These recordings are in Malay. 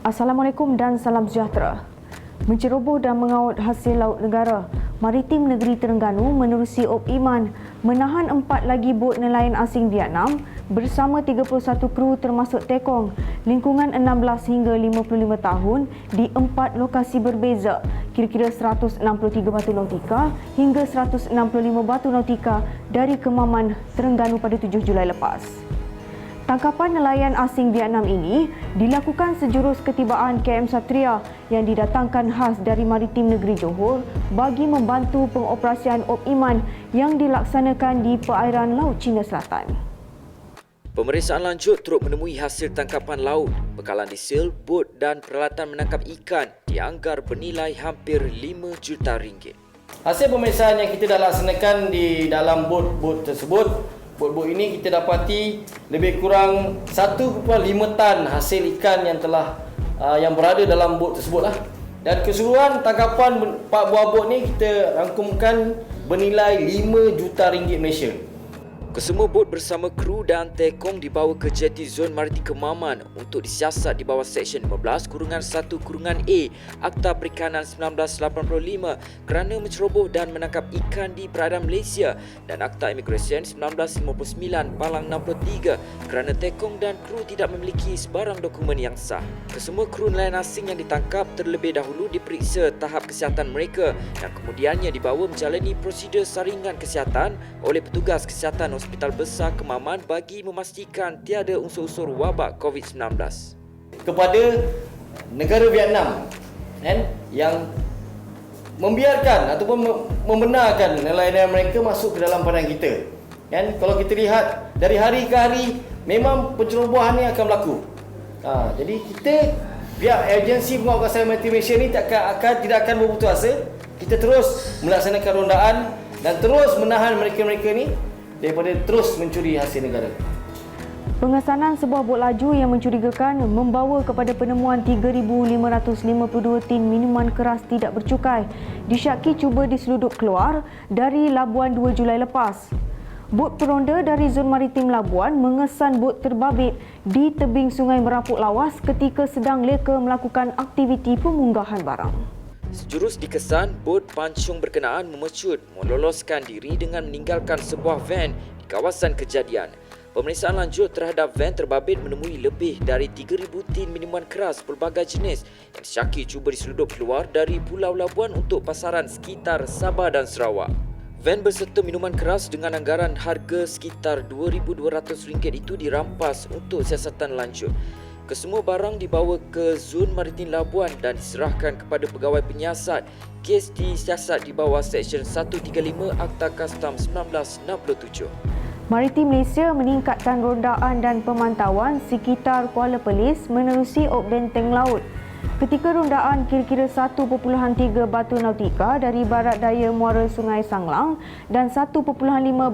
Assalamualaikum dan salam sejahtera. Menceroboh dan mengaut hasil laut negara, Maritim Negeri Terengganu menerusi Op Iman menahan 4 lagi bot nelayan asing Vietnam bersama 31 kru termasuk tekong lingkungan 16 hingga 55 tahun di 4 lokasi berbeza, kira-kira 163 batu nautika hingga 165 batu nautika dari Kemaman, Terengganu pada 7 Julai lepas. Tangkapan nelayan asing Vietnam ini dilakukan sejurus ketibaan KM Satria yang didatangkan khas dari Maritim Negeri Johor bagi membantu pengoperasian Op Iman yang dilaksanakan di perairan Laut Cina Selatan. Pemeriksaan lanjut turut menemui hasil tangkapan laut, bekalan diesel, bot dan peralatan menangkap ikan dianggar bernilai hampir 5 juta ringgit. Hasil pemeriksaan yang kita dah laksanakan di dalam bot-bot tersebut, bot-bot ini kita dapati lebih kurang 1.5 tan hasil ikan yang berada dalam bot tersebutlah. Dan keseluruhan tangkapan 4 buah bot ni kita rangkumkan bernilai 5 juta ringgit Malaysia. Kesemua bot bersama kru dan tekong dibawa ke jeti Zon Maritim Kemaman untuk disiasat di bawah Seksyen 15-1-A Akta Perikanan 1985 kerana menceroboh dan menangkap ikan di perairan Malaysia dan Akta Imigresen 1959 Balang 63 kerana tekong dan kru tidak memiliki sebarang dokumen yang sah. Kesemua kru nelayan asing yang ditangkap terlebih dahulu diperiksa tahap kesihatan mereka dan kemudiannya dibawa menjalani prosedur saringan kesihatan oleh petugas kesihatan Hospital Besar Kemaman bagi memastikan tiada unsur-unsur wabak COVID-19. Kepada negara Vietnam yang membiarkan ataupun membenarkan nelayan mereka masuk ke dalam padang kita. Kalau kita lihat dari hari ke hari memang pencerobohan ini akan berlaku. Jadi kita pihak agensi penguatkuasaan maritim Malaysia ni tidak akan berputus asa. Kita terus melaksanakan rondaan dan terus menahan mereka-mereka ni daripada terus mencuri hasil negara. Pengesanan sebuah bot laju yang mencurigakan membawa kepada penemuan 3,552 tin minuman keras tidak bercukai disyaki cuba diseludup keluar dari Labuan 2 Julai lepas. Bot peronda dari Zon Maritim Labuan mengesan bot terbabit di tebing Sungai Merapuk Lawas ketika sedang leka melakukan aktiviti pemunggahan barang. Sejurus dikesan, bot pancung berkenaan memecut meloloskan diri dengan meninggalkan sebuah van di kawasan kejadian. Pemeriksaan lanjut terhadap van terbabit menemui lebih dari 3,000 tin minuman keras pelbagai jenis yang disyaki cuba diseludup keluar dari Pulau Labuan untuk pasaran sekitar Sabah dan Sarawak. Van berserta minuman keras dengan anggaran harga sekitar RM2,200 itu dirampas untuk siasatan lanjut. Kesemua barang dibawa ke Zon Maritim Labuan dan diserahkan kepada pegawai penyiasat. Kes disiasat di bawah Seksyen 135 Akta Kastam 1967. Maritim Malaysia meningkatkan rondaan dan pemantauan sekitar Kuala Perlis menerusi Op Benteng Laut. Ketika rondaan kira-kira 1.3 batu nautika dari barat daya muara Sungai Sanglang dan 1.5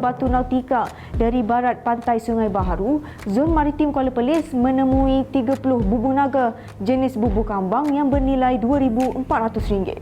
batu nautika dari barat pantai Sungai Baharu, Zon Maritim Kuala Perlis menemui 30 bubu naga jenis bubu kambang yang bernilai RM2,400.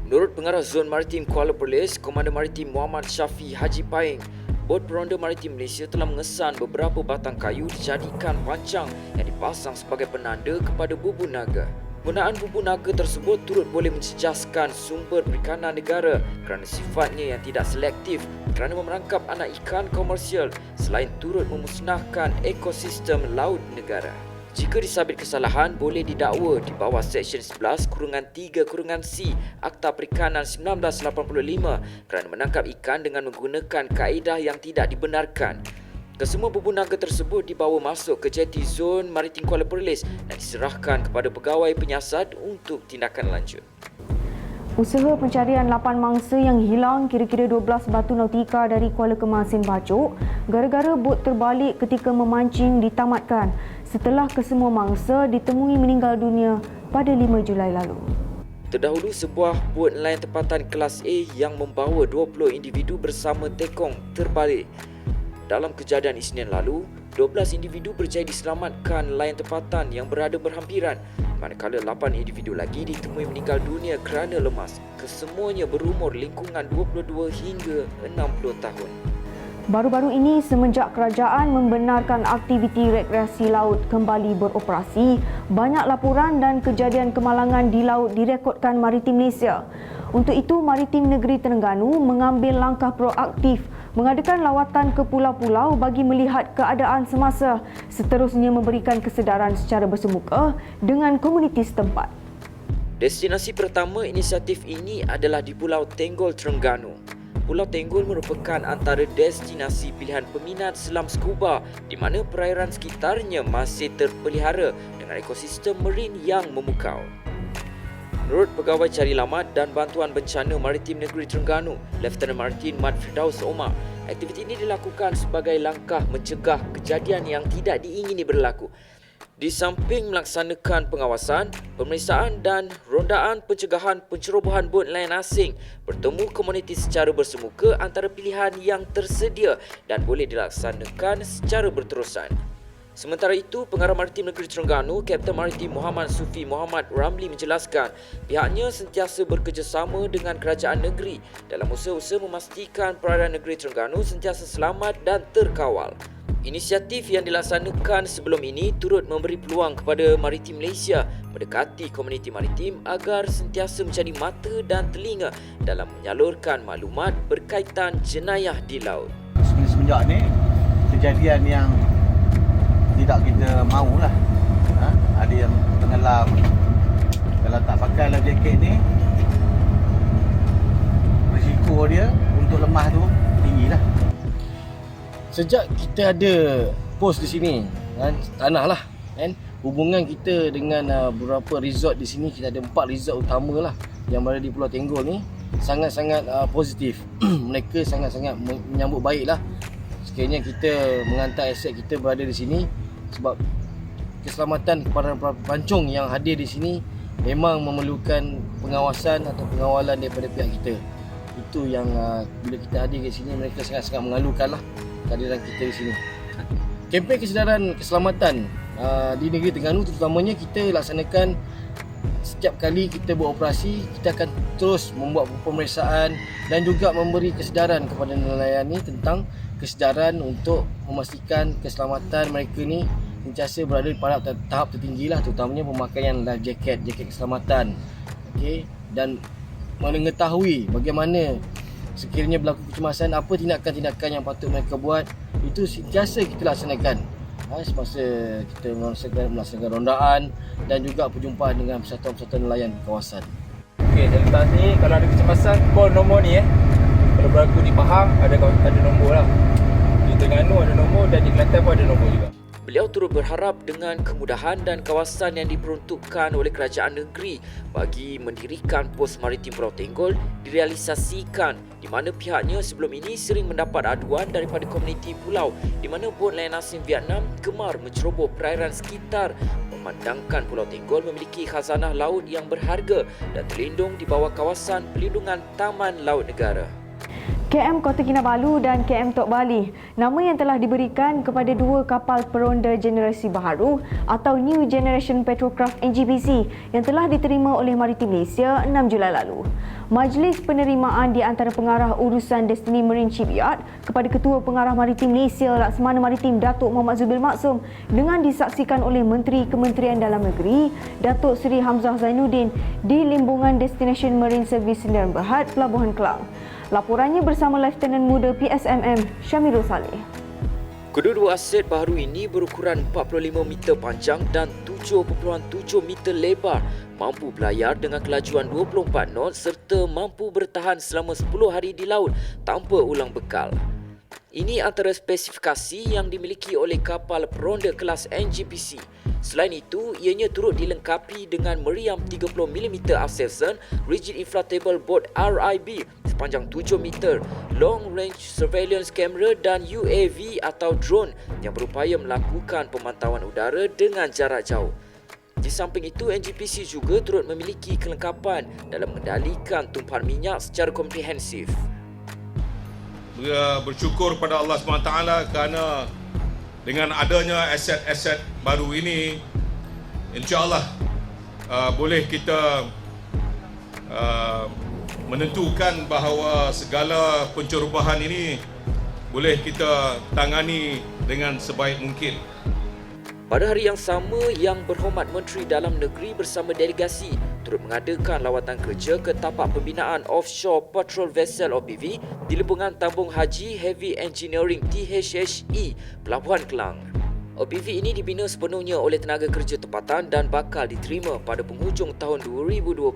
Menurut Pengarah Zon Maritim Kuala Perlis, Komandan Maritim Muhammad Syafi Haji Paing, bot peronda maritim Malaysia telah mengesan beberapa batang kayu dijadikan pancang yang dipasang sebagai penanda kepada bubu naga. Penggunaan bubu naga tersebut turut boleh mencecahkan sumber perikanan negara kerana sifatnya yang tidak selektif kerana memerangkap anak ikan komersial selain turut memusnahkan ekosistem laut negara. Jika disabit kesalahan, boleh didakwa di bawah Seksyen 11-3-C Akta Perikanan 1985 kerana menangkap ikan dengan menggunakan kaedah yang tidak dibenarkan. Kesemua bubu naga tersebut dibawa masuk ke jeti Zon Maritim Kuala Perlis dan diserahkan kepada pegawai penyiasat untuk tindakan lanjut. Usaha pencarian 8 mangsa yang hilang kira-kira 12 batu nautika dari Kuala Kemasin Bacok gara-gara bot terbalik ketika memancing ditamatkan setelah kesemua mangsa ditemui meninggal dunia pada 5 Julai lalu. Terdahulu, sebuah bot nelayan tempatan kelas A yang membawa 20 individu bersama tekong terbalik. Dalam kejadian Isnin lalu, 12 individu berjaya diselamatkan nelayan tempatan yang berada berhampiran, manakala 8 individu lagi ditemui meninggal dunia kerana lemas. Kesemuanya berumur lingkungan 22 hingga 60 tahun. Baru-baru ini, semenjak kerajaan membenarkan aktiviti rekreasi laut kembali beroperasi, banyak laporan dan kejadian kemalangan di laut direkodkan Maritim Malaysia. Untuk itu, Maritim Negeri Terengganu mengambil langkah proaktif mengadakan lawatan ke pulau-pulau bagi melihat keadaan semasa, seterusnya memberikan kesedaran secara bersemuka dengan komuniti setempat. Destinasi pertama inisiatif ini adalah di Pulau Tenggol, Terengganu. Pulau Tenggol merupakan antara destinasi pilihan peminat selam scuba di mana perairan sekitarnya masih terpelihara dengan ekosistem marin yang memukau. Menurut Pegawai Cari Lamat dan Bantuan Bencana Maritim Negeri Terengganu, Lieutenant Martin Mat Firdaus Omar, aktiviti ini dilakukan sebagai langkah mencegah kejadian yang tidak diingini berlaku. Di samping melaksanakan pengawasan, pemeriksaan dan rondaan pencegahan pencerobohan bot nelayan asing, bertemu komuniti secara bersemuka antara pilihan yang tersedia dan boleh dilaksanakan secara berterusan. Sementara itu, Pengarah Maritim Negeri Terengganu, Kapten Maritim Muhammad Sufi Muhammad Ramli menjelaskan pihaknya sentiasa bekerjasama dengan kerajaan negeri dalam usaha-usaha memastikan perairan negeri Terengganu sentiasa selamat dan terkawal. Inisiatif yang dilaksanakan sebelum ini turut memberi peluang kepada Maritim Malaysia mendekati komuniti maritim agar sentiasa menjadi mata dan telinga dalam menyalurkan maklumat berkaitan jenayah di laut. Semenjak ni, kejadian yang tidak kita mahulah. Ada yang tenggelam, kalau tak pakai life jacket ni, risiko dia untuk lemah tu tinggilah. Sejak kita ada pos di sini, tanah lah, kan, hubungan kita dengan beberapa resort di sini, kita ada 4 resort utama lah yang berada di Pulau Tenggol ni, sangat-sangat positif. Mereka sangat-sangat menyambut baik lah sekiranya kita menghantar aset kita berada di sini, sebab keselamatan kepada pelancong yang hadir di sini memang memerlukan pengawasan atau pengawalan daripada pihak kita. Itu yang bila kita hadir di sini, mereka sangat-sangat mengalukan lah kehadiran kita di sini. Kempen kesedaran keselamatan di negeri Terengganu terutamanya kita laksanakan setiap kali kita beroperasi. Kita akan terus membuat pemeriksaan dan juga memberi kesedaran kepada nelayan ni tentang kesedaran untuk memastikan keselamatan mereka ni sentiasa berada pada tahap tertinggi lah, terutamanya pemakaian life jacket, jaket keselamatan. Okey, dan mengetahui bagaimana sekiranya berlaku kecemasan, apa tindakan-tindakan yang patut mereka buat, itu sentiasa kita laksanakan semasa kita melaksanakan rondaan dan juga perjumpaan dengan persatuan-persatuan nelayan di kawasan. Okey, dari tadi kalau ada kecemasan, call nombor ni Kalau berlaku di Pahang ada nombor lah. Di Terengganu ada nombor dan di Kelantan pun ada nombor juga. Beliau turut berharap dengan kemudahan dan kawasan yang diperuntukkan oleh kerajaan negeri bagi mendirikan pos maritim Pulau Tenggol direalisasikan, di mana pihaknya sebelum ini sering mendapat aduan daripada komuniti pulau di mana bot nelayan asing Vietnam gemar menceroboh perairan sekitar, memandangkan Pulau Tenggol memiliki khazanah laut yang berharga dan terlindung di bawah kawasan pelindungan Taman Laut Negara. KM Kota Kinabalu dan KM Tok Bali, nama yang telah diberikan kepada 2 kapal peronda generasi baharu atau New Generation Petrocraft NGPC yang telah diterima oleh Maritim Malaysia 6 Julai lalu. Majlis penerimaan di antara pengarah urusan Destiny Marine Shipyard kepada Ketua Pengarah Maritim Malaysia Laksamana Maritim Datuk Muhammad Zubil Maksum dengan disaksikan oleh Menteri Kementerian Dalam Negeri Datuk Seri Hamzah Zainuddin di Limbungan Destination Marine Service Sdn Bhd, Pelabuhan Kelang. Laporannya bersama Lieutenant Muda PSMM Syamirul Saleh. Kedua-dua aset baharu ini berukuran 45 meter panjang dan 7.7 meter lebar, mampu berlayar dengan kelajuan 24 knot serta mampu bertahan selama 10 hari di laut tanpa ulang bekal. Ini antara spesifikasi yang dimiliki oleh kapal peronda kelas NGPC. Selain itu, ianya turut dilengkapi dengan meriam 30mm Aselson Rigid Inflatable Boat RIB sepanjang 7 meter, Long Range Surveillance Camera dan UAV atau drone yang berupaya melakukan pemantauan udara dengan jarak jauh. Di samping itu, NGPC juga turut memiliki kelengkapan dalam mengendalikan tumpahan minyak secara komprehensif. Bersyukur pada Allah SWT kerana dengan adanya aset-aset baru ini, insya-Allah boleh kita menentukan bahawa segala pencerobohan ini boleh kita tangani dengan sebaik mungkin. Pada hari yang sama, Yang Berhormat Menteri Dalam Negeri bersama delegasi turut mengadakan lawatan kerja ke tapak pembinaan Offshore Patrol Vessel OPV di Lempungan Tambung Haji Heavy Engineering THHE, Pelabuhan Kelang. OPV ini dibina sepenuhnya oleh tenaga kerja tempatan dan bakal diterima pada penghujung tahun 2020.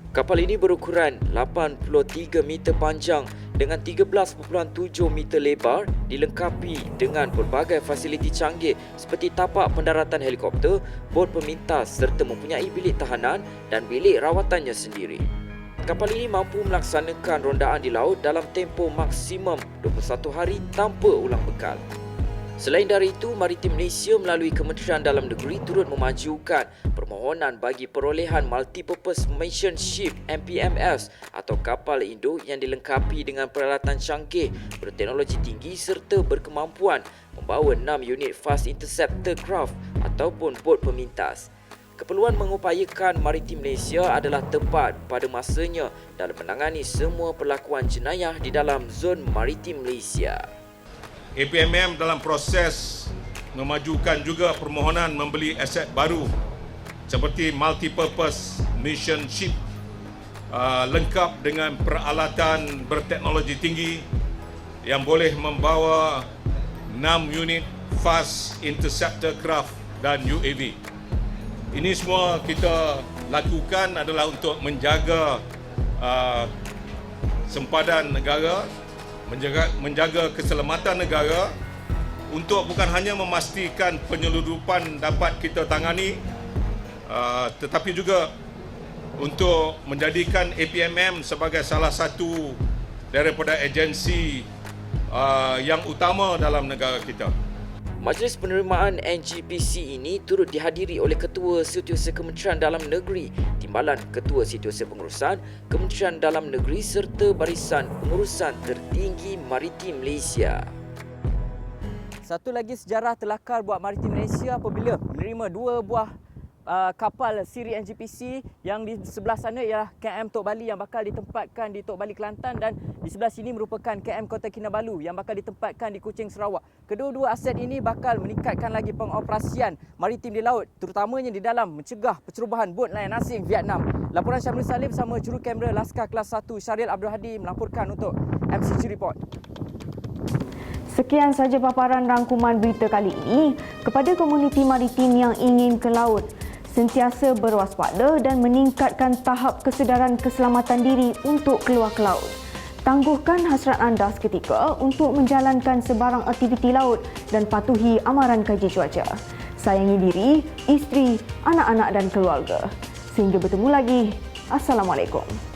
Kapal ini berukuran 83 meter panjang dengan 13.7 meter lebar, dilengkapi dengan pelbagai fasiliti canggih seperti tapak pendaratan helikopter, bot pemintas serta mempunyai bilik tahanan dan bilik rawatannya sendiri. Kapal ini mampu melaksanakan rondaan di laut dalam tempoh maksimum 21 hari tanpa ulang bekal. Selain dari itu, Maritim Malaysia melalui Kementerian Dalam Negeri turut memajukan permohonan bagi perolehan Multipurpose Mission Ship MPMS atau kapal induk yang dilengkapi dengan peralatan canggih berteknologi tinggi serta berkemampuan membawa 6 unit Fast Interceptor Craft ataupun bot pemintas. Keperluan mengupayakan Maritim Malaysia adalah tepat pada masanya dalam menangani semua perlakuan jenayah di dalam zon Maritim Malaysia. APMM dalam proses memajukan juga permohonan membeli aset baru seperti Multipurpose Mission Ship lengkap dengan peralatan berteknologi tinggi yang boleh membawa 6 unit Fast Interceptor Craft dan UAV. Ini semua kita lakukan adalah untuk menjaga sempadan negara, menjaga keselamatan negara, untuk bukan hanya memastikan penyeludupan dapat kita tangani, tetapi juga untuk menjadikan APMM sebagai salah satu daripada agensi yang utama dalam negara kita. Majlis penerimaan NGPC ini turut dihadiri oleh Ketua Setiausaha Kementerian Dalam Negeri, Timbalan Ketua Setiausaha Pengurusan Kementerian Dalam Negeri serta Barisan Pengurusan Tertinggi Maritim Malaysia. Satu lagi sejarah telakar buat Maritim Malaysia apabila menerima 2 buah kapal siri NGPC. Yang di sebelah sana ialah KM Tok Bali yang bakal ditempatkan di Tok Bali Kelantan, dan di sebelah sini merupakan KM Kota Kinabalu yang bakal ditempatkan di Kuching Sarawak. Kedua-dua aset ini bakal meningkatkan lagi pengoperasian maritim di laut, terutamanya di dalam mencegah pencerobohan bot nelayan asing Vietnam. Laporan Syamil Salim bersama juru kamera Laskar Kelas 1 Syaril Abdul Hadi melaporkan untuk MCG Report. Sekian sahaja paparan rangkuman berita kali ini. Kepada komuniti maritim yang ingin ke laut, sentiasa berwaspada dan meningkatkan tahap kesedaran keselamatan diri untuk keluar ke laut. Tangguhkan hasrat anda seketika untuk menjalankan sebarang aktiviti laut dan patuhi amaran kaji cuaca. Sayangi diri, isteri, anak-anak dan keluarga. Sehingga bertemu lagi. Assalamualaikum.